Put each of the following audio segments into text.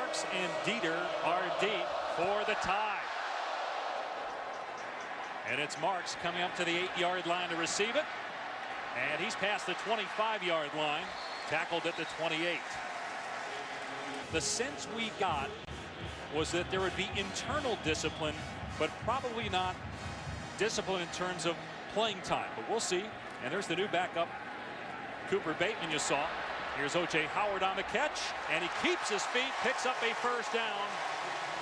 Marks and Dieter are deep for the tie. And it's Marks coming up to the 8-yard line to receive it. And he's past the 25-yard line, tackled at the 28. The sense we got was that there would be internal discipline, but probably not discipline in terms of playing time. But we'll see. And there's the new backup, Cooper Bateman, you saw. Here's O.J. Howard on the catch, and he keeps his feet, picks up a first down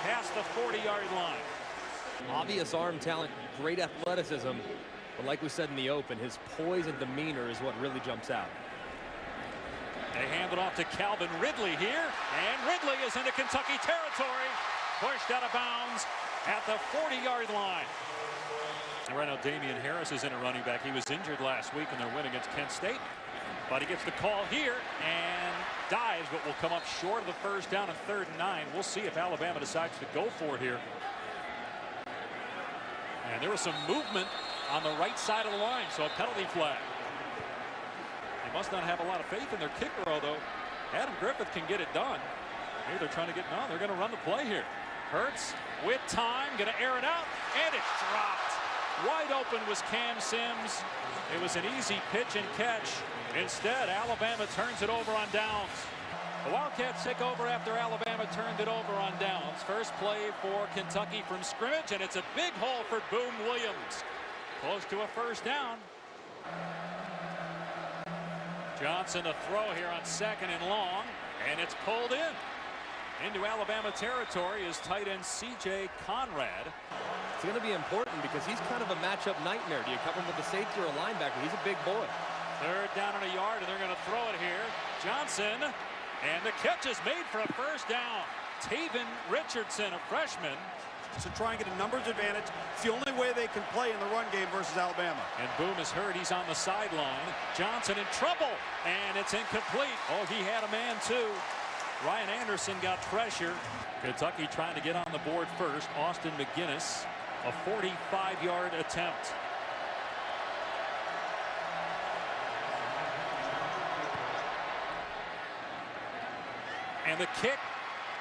past the 40-yard line. Obvious arm talent, great athleticism, but like we said in the open, his poise and demeanor is what really jumps out. They hand it off to Calvin Ridley here, and Ridley is into Kentucky territory, pushed out of bounds at the 40-yard line. And right now Damian Harris is in a running back. He was injured last week in their win against Kent State, but he gets the call here and dives, but will come up short of the first down on 3rd and 9. We'll see if Alabama decides to go for it here. And there was some movement on the right side of the line, so a penalty flag. They must not have a lot of faith in their kicker, although Adam Griffith can get it done. Maybe they're trying to get, no, they're going to run the play here. Hurts with time, going to air it out, and it's dropped. Wide open was Cam Sims. It was an easy pitch and catch. Instead, Alabama turns it over on downs. The Wildcats take over after Alabama turned it over on downs. First play for Kentucky from scrimmage, and it's a big hole for Boom Williams. Close to a first down. Johnson to throw here on 2nd and long, and it's pulled in. Into Alabama territory is tight end C.J. Conrad. It's going to be important because he's kind of a matchup nightmare. Do you cover him with a safety or a linebacker? He's a big boy. 3rd down and a yard, and they're going to throw it here. Johnson, and the catch is made for a first down. Taven Richardson, a freshman. To try and get a numbers advantage. It's the only way they can play in the run game versus Alabama. And Boom is hurt. He's on the sideline. Johnson in trouble, and it's incomplete. Oh, he had a man too. Ryan Anderson got pressure. Kentucky trying to get on the board first. Austin McGinnis, a 45-yard attempt. And the kick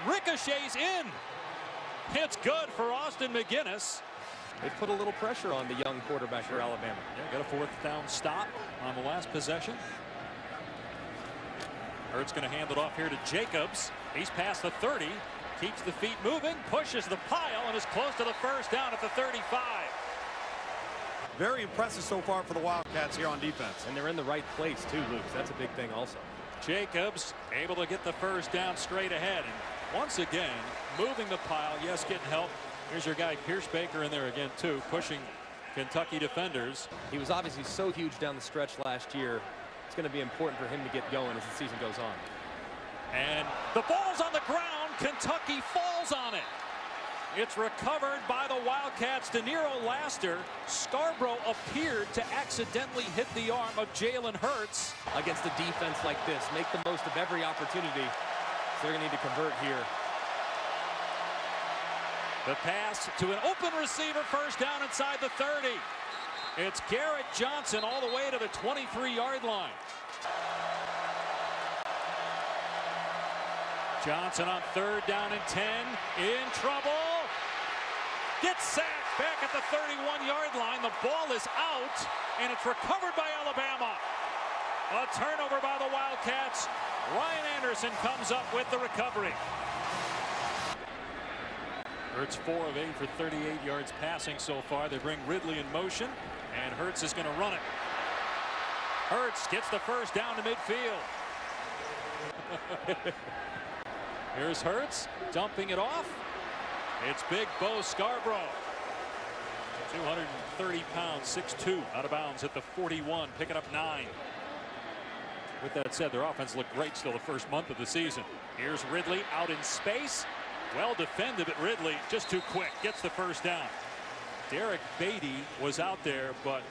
ricochets in. It's good for Austin McGinnis. They put a little pressure on the young quarterback for Alabama. Yeah, got a 4th down stop on the last possession. Hurts going to hand it off here to Jacobs. He's past the 30, keeps the feet moving, pushes the pile, and is close to the first down at the 35. Very impressive so far for the Wildcats here on defense. And they're in the right place too, Luke. That's a big thing also. Jacobs able to get the first down straight ahead. And once again, moving the pile. Yes, getting help. Here's your guy Pierce Baker in there again too, pushing Kentucky defenders. He was obviously so huge down the stretch last year. It's going to be important for him to get going as the season goes on. And the ball's on the ground. Kentucky falls on it. It's recovered by the Wildcats. Deniro Laster. Scarborough appeared to accidentally hit the arm of Jalen Hurts. Against a defense like this, make the most of every opportunity. So they're going to need to convert here. The pass to an open receiver, first down inside the 30. It's Garrett Johnson all the way to the 23-yard line. Johnson on 3rd down and 10. In trouble. Gets sacked back at the 31-yard line. The ball is out, and it's recovered by Alabama. A turnover by the Wildcats. Ryan Anderson comes up with the recovery. Hurts 4 of 8 for 38 yards passing so far. They bring Ridley in motion, and Hurts is going to run it. Hurts gets the first down to midfield. Here's Hurts dumping it off. It's Big Bo Scarborough. 230 pounds, 6'2", out of bounds at the 41, picking up 9. With that said, their offense looked great still the first month of the season. Here's Ridley out in space. Well defended, but Ridley just too quick. Gets the first down. Derek Beatty was out there, but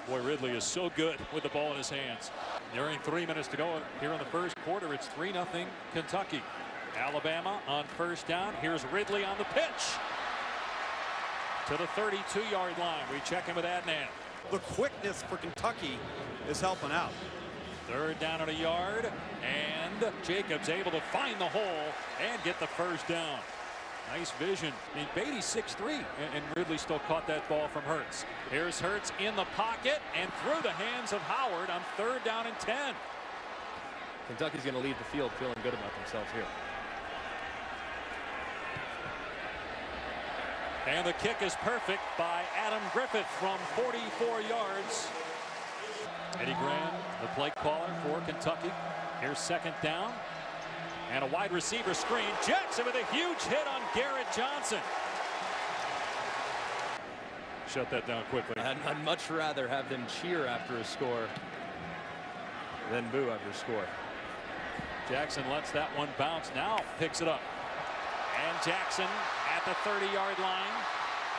boy, Ridley is so good with the ball in his hands. Nearing 3 minutes to go here in the first quarter. It's 3-0 Kentucky. Alabama on first down. Here's Ridley on the pitch. To the 32-yard line. We check in with Adnan. The quickness for Kentucky is helping out. Third down and a yard, and Jacobs able to find the hole and get the first down. Nice vision. I mean, Beatty's 6'3", and Ridley still caught that ball from Hurts. Here's Hurts in the pocket and through the hands of Howard on third down and 10. Kentucky's going to leave the field feeling good about themselves here. And the kick is perfect by Adam Griffith from 44 yards. Eddie Graham, the play caller for Kentucky. Here's second down. And a wide receiver screen. Jackson with a huge hit on Garrett Johnson. Shut that down quickly. I'd much rather have them cheer after a score than boo after a score. Jackson lets that one bounce. Now picks it up. And Jackson at the 30-yard line.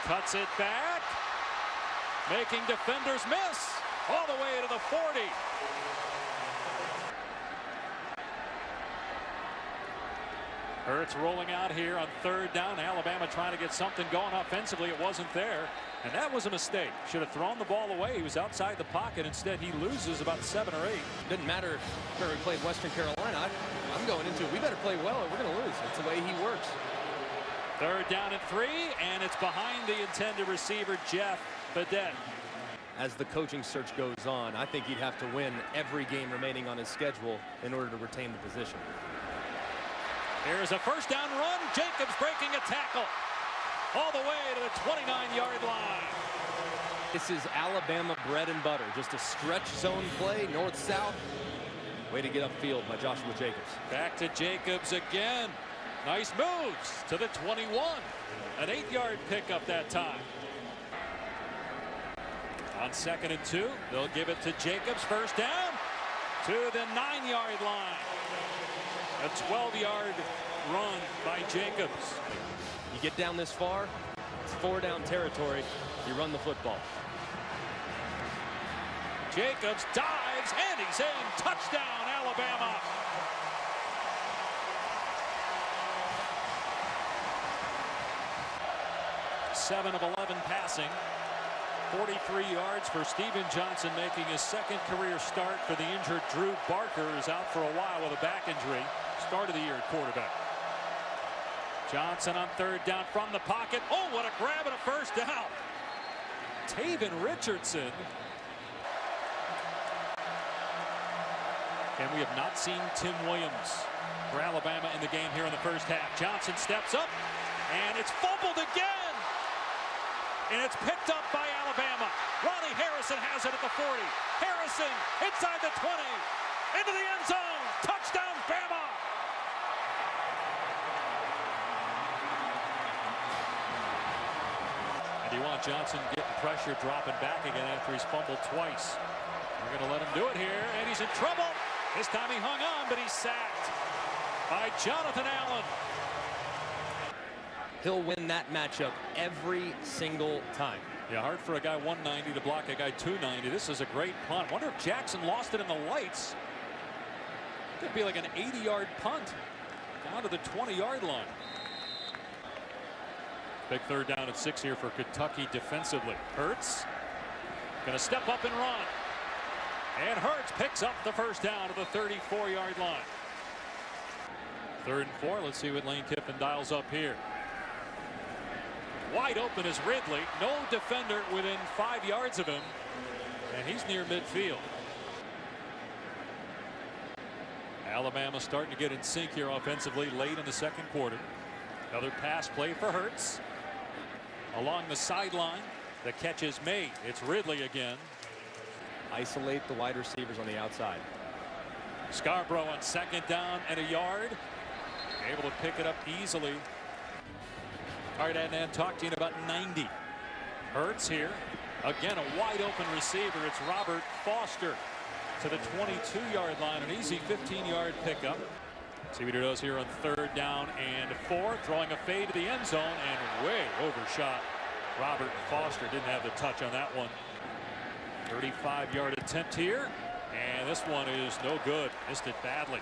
Cuts it back. Making defenders miss. All the way to the 40. Hurts rolling out here on third down. Alabama trying to get something going offensively. It wasn't there. And that was a mistake. Should have thrown the ball away. He was outside the pocket. Instead, he loses about 7 or 8. Didn't matter where we played Western Carolina. I'm going into it. We better play well or we're going to lose. That's the way he works. Third down and 3, and it's behind the intended receiver, Jeff Badet. As the coaching search goes on, I think he'd have to win every game remaining on his schedule in order to retain the position. Here's a first down run. Jacobs breaking a tackle all the way to the 29-yard line. This is Alabama bread and butter. Just a stretch zone play, north-south. Way to get upfield by Joshua Jacobs. Back to Jacobs again. Nice moves to the 21. An 8-yard pickup that time. On 2nd and 2, they'll give it to Jacobs. First down to the 9-yard line. A 12-yard run by Jacobs. You get down this far, it's 4-down territory. You run the football. Jacobs dives, and he's in. Touchdown, Alabama. Seven of 11 passing. 43 yards for Steven Johnson, making his second career start for the injured Drew Barker, who's out for a while with a back injury. Start of the year at quarterback. Johnson on third down from the pocket. Oh, what a grab and a first down. Taven Richardson. And we have not seen Tim Williams for Alabama in the game here in the first half. Johnson steps up, and it's fumbled again. And it's picked up by Alabama. Ronnie Harrison has it at the 40. Harrison inside the 20. Into the end zone. Touchdown, Bama. And you want Johnson getting pressure, dropping back again after he's fumbled twice. We're going to let him do it here, and he's in trouble. This time he hung on, but he's sacked by Jonathan Allen. He'll win that matchup every single time. Yeah, hard for a guy 190 to block a guy 290. This is a great punt. Wonder if Jackson lost it in the lights. Could be like an 80-yard punt down to the 20-yard line. Big third down and 6 here for Kentucky defensively. Hurts going to step up and run. And Hurts picks up the first down to the 34-yard line. 3rd and 4. Let's see what Lane Kiffin dials up here. Wide open is Ridley. No defender within 5 yards of him. And he's near midfield. Alabama starting to get in sync here offensively late in the second quarter. Another pass play for Hurts. Along the sideline. The catch is made. It's Ridley again. Isolate the wide receivers on the outside. Scarborough on 2nd down and a yard. Able to pick it up easily. All right, and talk to you in about 90. Hurts here. Again, a wide open receiver. It's Robert Foster to the 22-yard line. An easy 15-yard pickup. See what he does here on 3rd down and 4. Throwing a fade to the end zone and way overshot. Robert Foster didn't have the touch on that one. 35-yard attempt here. And this one is no good. Missed it badly.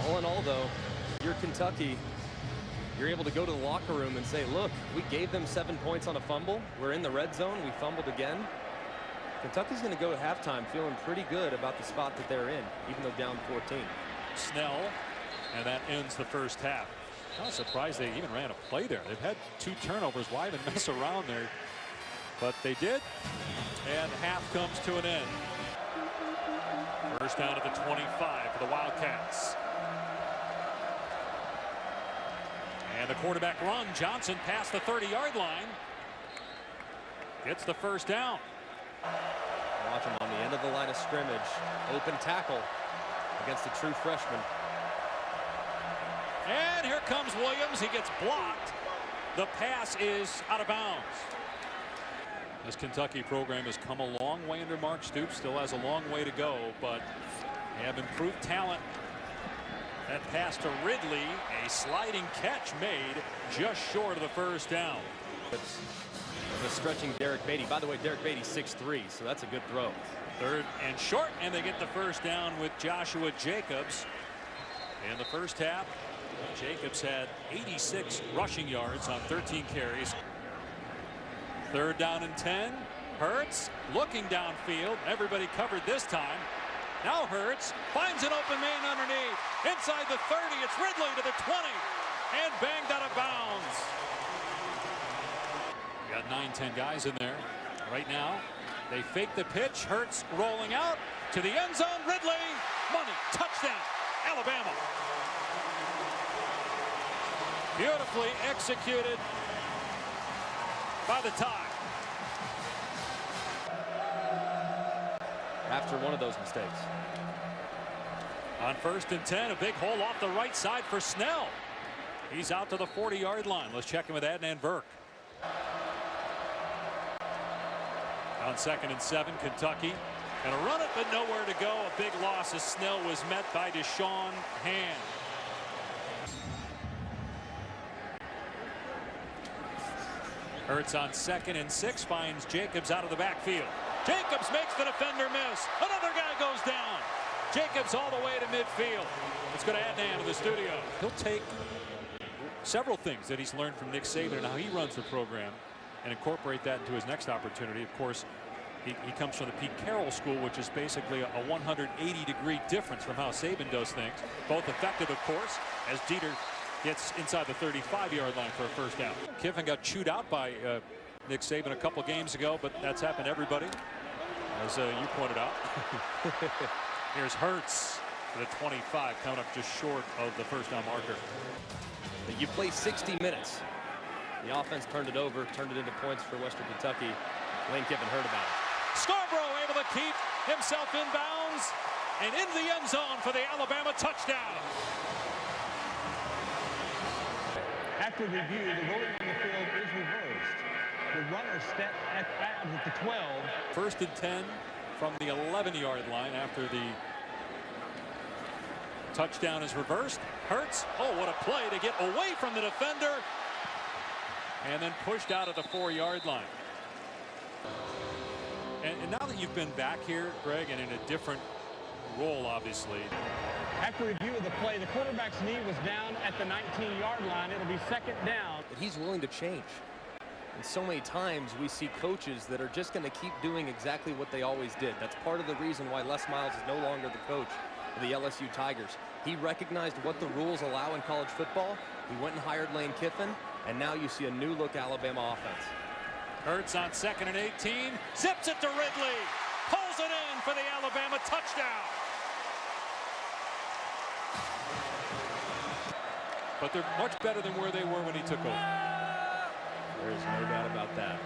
All in all, though, you're Kentucky. You're able to go to the locker room and say, look, we gave them 7 points on a fumble. We're in the red zone. We fumbled again. Kentucky's going to go at halftime feeling pretty good about the spot that they're in, even though down 14. Snell, and that ends the first half. I'm not surprised they even ran a play there. They've had 2 turnovers. Why even mess around there? But they did, and half comes to an end. First down at the 25 for the Wildcats. And the quarterback run. Johnson past the 30-yard line. Gets the first down. Watch him on the end of the line of scrimmage. Open tackle against a true freshman. And here comes Williams. He gets blocked. The pass is out of bounds. This Kentucky program has come a long way under Mark Stoops. Still has a long way to go, but they have improved talent. That pass to Ridley, a sliding catch made just short of the first down. The stretching Derek Beatty. By the way, Derek Beatty 6'3", so that's a good throw. 3rd and short, and they get the first down with Joshua Jacobs. In the first half, Jacobs had 86 rushing yards on 13 carries. 3rd down and 10. Hurts looking downfield. Everybody covered this time. Now Hurts finds an open man underneath. Inside the 30, it's Ridley to the 20, and banged out of bounds. Got 9-10 guys in there right now. They fake the pitch. Hurts rolling out to the end zone. Ridley, money, touchdown, Alabama. Beautifully executed by the Tide. After one of those mistakes. On 1st and 10, a big hole off the right side for Snell. He's out to the 40-yard line. Let's check in with Adnan Burke. On 2nd and 7, Kentucky. And a run it, but nowhere to go. A big loss as Snell was met by Deshaun Hand. Hurts on 2nd and 6, finds Jacobs out of the backfield. Jacobs makes the defender miss. Another guy goes down. Jacobs all the way to midfield. Let's go to Adnan to the studio. He'll take several things that he's learned from Nick Saban and how he runs the program and incorporate that into his next opportunity. Of course, he comes from the Pete Carroll school, which is basically a 180-degree difference from how Saban does things. Both effective, of course, as Dieter gets inside the 35-yard line for a first down. Kiffin got chewed out by Nick Saban a couple games ago, but that's happened to everybody, as you pointed out. Here's Hurts for the 25, coming up just short of the first down marker. You play 60 minutes. The offense turned it over, turned it into points for Western Kentucky. Lane Kiffin heard about it. Scarborough able to keep himself in bounds and into the end zone for the Alabama touchdown. After review, the ruling on the field is reversed. The runner stepped at the 12. 1st and 10 from the 11-yard line after the touchdown is reversed. Hurts, oh, what a play to get away from the defender and then pushed out of the 4-yard line. And now that you've been back here, Greg, and in a different role, obviously. After review of the play, the quarterback's knee was down at the 19-yard line. It'll be 2nd down. But he's willing to change. And so many times we see coaches that are just going to keep doing exactly what they always did. That's part of the reason why Les Miles is no longer the coach of the LSU Tigers. He recognized what the rules allow in college football. He went and hired Lane Kiffin, and now you see a new look Alabama offense. Hurts on 2nd and 18, zips it to Ridley, pulls it in for the Alabama touchdown. But they're much better than where they were when he took over. There is no doubt about that.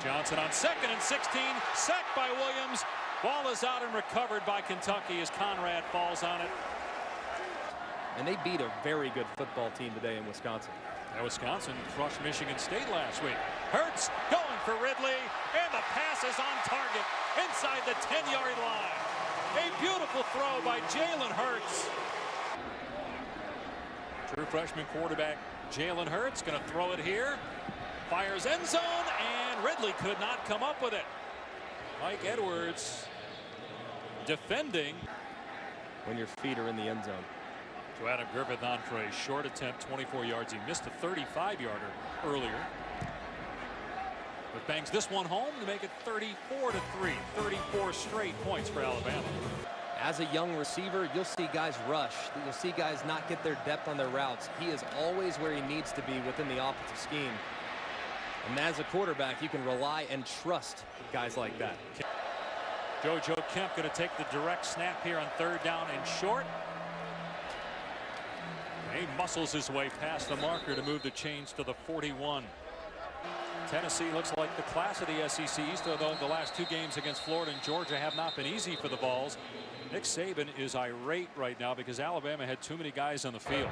Johnson on 2nd and 16, sacked by Williams. Ball is out and recovered by Kentucky as Conrad falls on it. And they beat a very good football team today in Wisconsin. Now Wisconsin crushed Michigan State last week. Hurts going for Ridley, and the pass is on target inside the 10-yard line. A beautiful throw by Jalen Hurts. True freshman quarterback Jalen Hurts going to throw it here. Fires end zone, and Ridley could not come up with it. Mike Edwards defending. When your feet are in the end zone. So Adam Griffith on for a short attempt, 24 yards. He missed a 35-yarder earlier. But bangs this one home to make it 34-3. 34 straight points for Alabama. As a young receiver, you'll see guys rush. You'll see guys not get their depth on their routes. He is always where he needs to be within the offensive scheme. And as a quarterback, you can rely and trust guys like that. JoJo Kemp going to take the direct snap here on 3rd down and short. He muscles his way past the marker to move the chains to the 41. Tennessee looks like the class of the SEC East, although the last 2 games against Florida and Georgia have not been easy for the Vols. Nick Saban is irate right now because Alabama had too many guys on the field.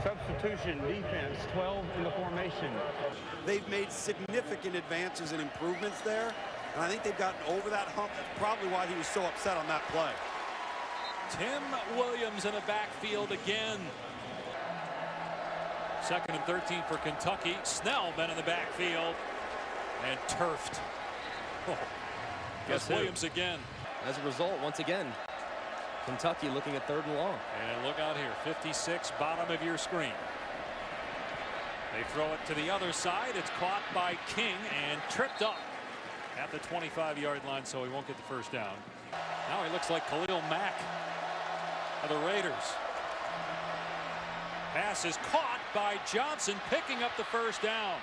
Substitution defense, 12 in the formation. They've made significant advances and improvements there, and I think they've gotten over that hump. That's probably why he was so upset on that play. Tim Williams in the backfield again. 2nd and 13 for Kentucky. Snell been in the backfield and turfed. Oh, guess Williams again. As a result, once again, Kentucky looking at 3rd and long. And look out here, 56, bottom of your screen. They throw it to the other side. It's caught by King and tripped up at the 25-yard line, so he won't get the 1st down. Now he looks like Khalil Mack of the Raiders. Pass is caught by Johnson, picking up the 1st down.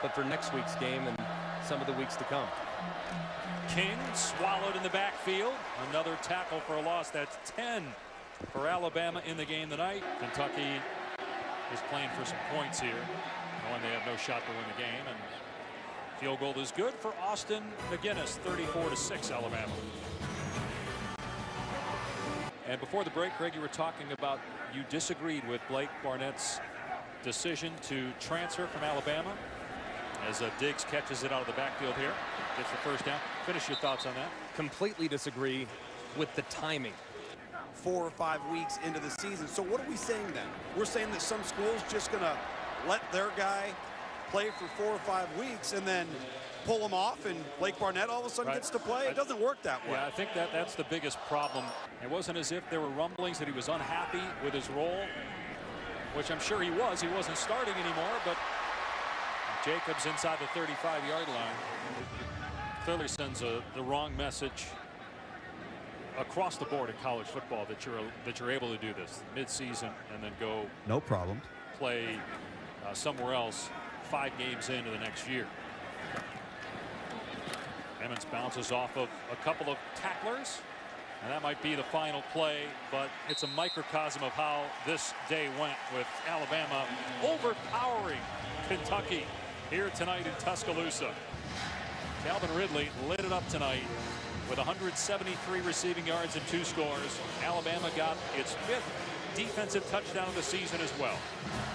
But for next week's game and some of the weeks to come. King swallowed in the backfield. Another tackle for a loss. That's 10 for Alabama in the game tonight. Kentucky is playing for some points here, knowing they have no shot to win the game. And field goal is good for Austin McGinnis, 34-6 Alabama. And before the break, Greg, you were talking about you disagreed with Blake Barnett's decision to transfer from Alabama. As Diggs catches it out of the backfield here, gets the 1st down. Finish your thoughts on that. Completely disagree with the timing. 4 or 5 weeks into the season. So what are we saying then? We're saying that some schools just going to let their guy play for 4 or 5 weeks and then pull him off, and Blake Barnett all of a sudden gets to play? It doesn't work that way. Yeah, I think that's the biggest problem. It wasn't as if there were rumblings that he was unhappy with his role, which I'm sure he was. He wasn't starting anymore, but Jacobs inside the 35-yard line clearly sends the wrong message across the board in college football that you're able to do this mid-season and then go no problem play somewhere else 5 games into the next year. Emmons bounces off of a couple of tacklers, and that might be the final play, but it's a microcosm of how this day went, with Alabama overpowering Kentucky here tonight in Tuscaloosa. Calvin Ridley lit it up tonight with 173 receiving yards and 2 scores. Alabama got its 5th defensive touchdown of the season as well,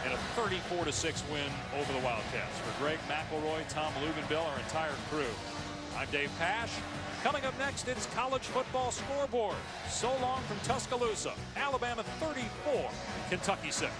in a 34-6 win over the Wildcats. For Greg McElroy, Tom Luginbill, our entire crew, I'm Dave Pasch. Coming up next, it's college football scoreboard. So long from Tuscaloosa. Alabama 34, Kentucky 6.